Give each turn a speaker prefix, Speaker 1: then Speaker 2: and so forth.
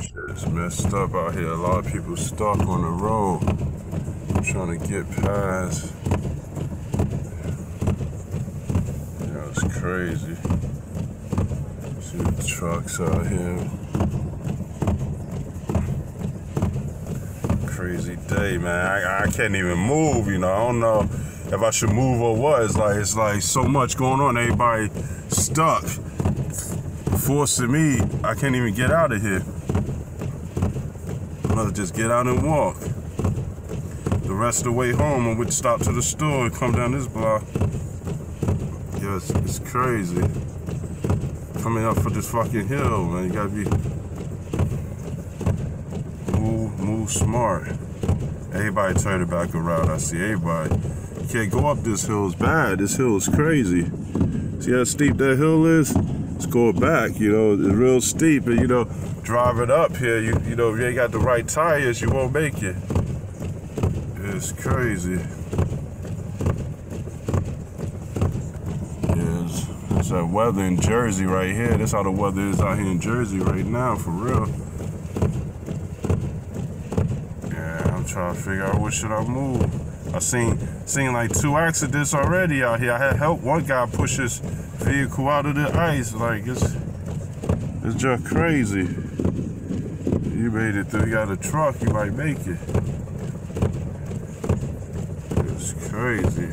Speaker 1: Shit is messed up out here. A lot of people stuck on the road trying to get past. Yeah, it's crazy. See the trucks out here. Crazy day, man. I can't even move, you know. I don't know if I should move or what. It's like so much going on. Everybody stuck, forcing me. I can't even get out of here. I'm gonna just get out and walk. The rest of the way home, I would stop to the store and come down this block. Yeah, it's crazy. Coming up for this fucking hill, man. You gotta be move smart. Everybody turn it back around. I see everybody. You can't go up this hill. It's bad. This hill is crazy. See how steep that hill is? Let's go back. You know, it's real steep, and you know, drive it up here. You know, if you ain't got the right tires, you won't make it. It's crazy. Yeah, it's that weather in Jersey right here. That's how the weather is out here in Jersey right now, for real. I'm trying to figure out what should I move. I seen like 2 accidents already out here. I had help one guy push his vehicle out of the ice. Like it's just crazy. You made it through. You got a truck, you might make it. It's crazy.